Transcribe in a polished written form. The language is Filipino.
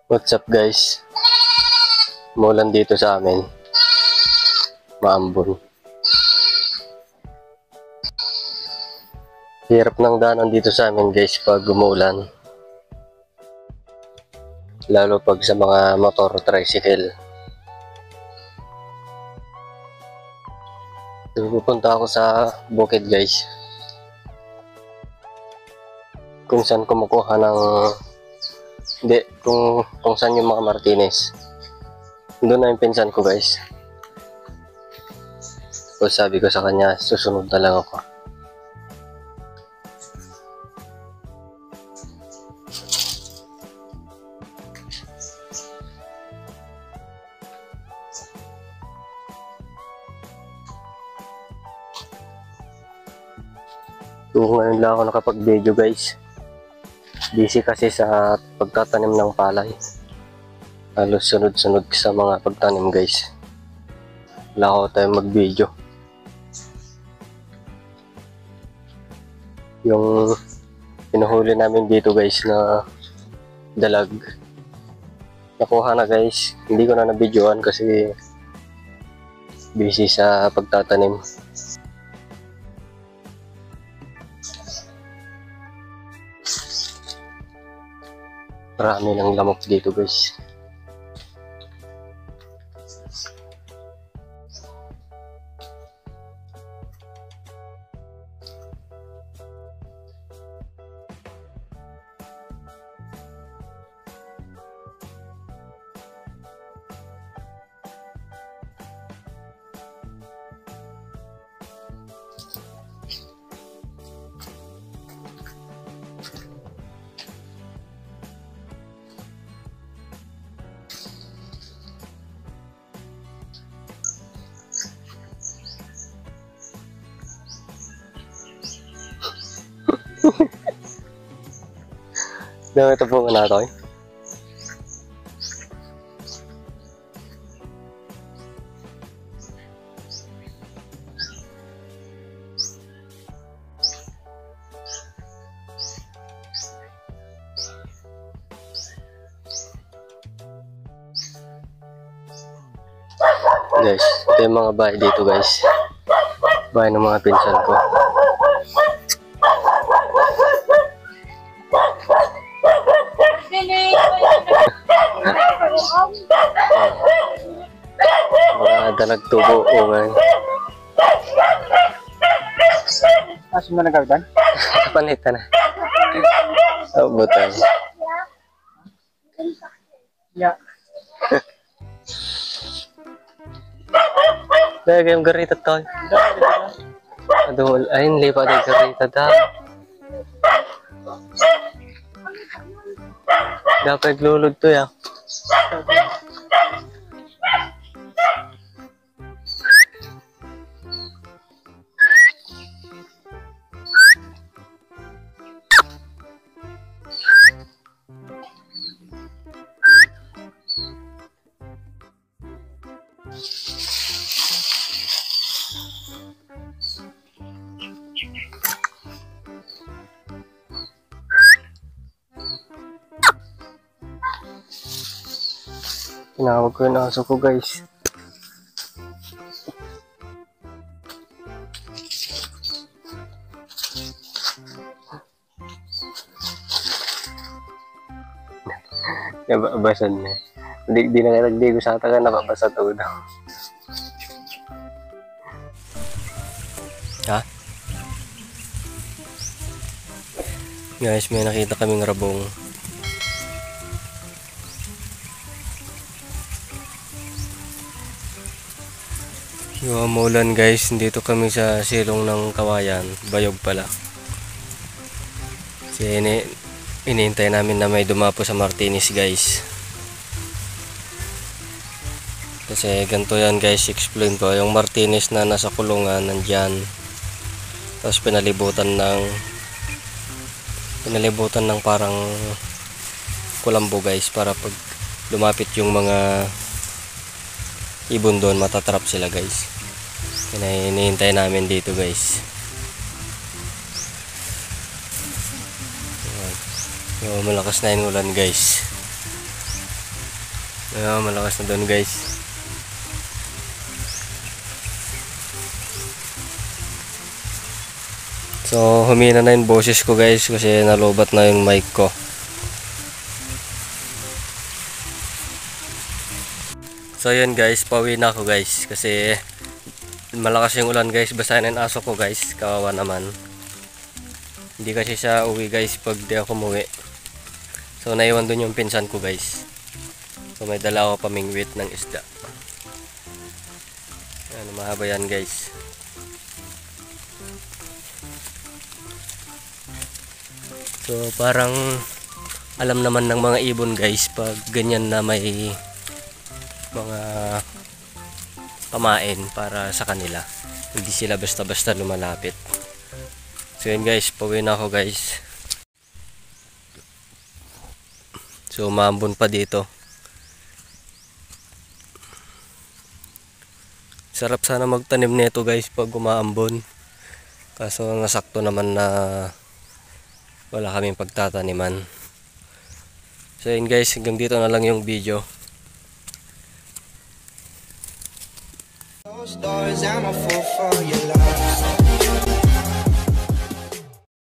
What's up guys? Umulan dito sa amin. Maambon. Hirap ng daanan dito sa amin guys pag umulan. Lalo pag sa mga motor tricycle. Pupunta ako sa bukid guys. Kung saan kumukuha ng kung saan yung mga Martinez. Doon na yung pinsan ko guys. So sabi ko sa kanya, susunod na lang ako. So ngayon lang ako nakapag-video guys. Busy kasi sa pagtatanim ng palay. Halos sunod-sunod sa mga pagtanim guys. Wala ako tayong mag-video. Yung pinuhuli namin dito guys na dalag. Nakuha na guys. Hindi ko na na-videoan kasi busy sa pagtatanim. Marami ng lamok dito guys. Ito po na ito. Guys, ito yung mga bahay dito guys. Bahay ng mga pinsan ko. Mga dalag tubo o ngayon. Asin mo na gawitan? Panita na. Oh, butang. Ya. Dahil kayong garita to. Aduh, ayun, lipat ay garita da. Dapat lulod to ya. Tinawag ko yung aso ko guys. Nababasan na. Di na nga nagdigo sa taga, nababasa to daw. Ha? Guys, may nakita kaming rabong. Yung umulan guys, dito kami sa silong ng Kawayan, Bayog pala. Kasi inihintay namin na may dumapo sa Martinez guys. Kasi ganito yan guys, explain ko. Yung Martinez na nasa kulungan, nandyan. Tapos pinalibutan ng parang kulambo guys, para pag lumapit yung mga ibon doon, matatrap sila guys. Hinihintay namin dito guys. Malakas na yung ulan guys. Malakas na doon guys. So humina na yung boses ko guys kasi nalobat na yung mic ko. So yun guys, pauwi na ako guys kasi malakas yung ulan guys. Basahin ang aso ko guys, kawawa naman. Hindi kasi siya uwi guys pag di ako umuwi. So naiwan dun yung pinsan ko guys. So may dala ako pamingwit ng isda. Ayan, mahaba yan guys. So parang alam naman ng mga ibon guys pag ganyan na may mga pamain para sa kanila. Hindi sila basta-basta lumalapit. So yun guys, pauwi na ako guys. So maambon pa dito. Sarap sana magtanim nito guys pag umaambon. Kaso nasakto naman na wala kaming pagtataniman. So yun guys, hanggang dito na lang yung video. Those doors, I'm a fool for your love.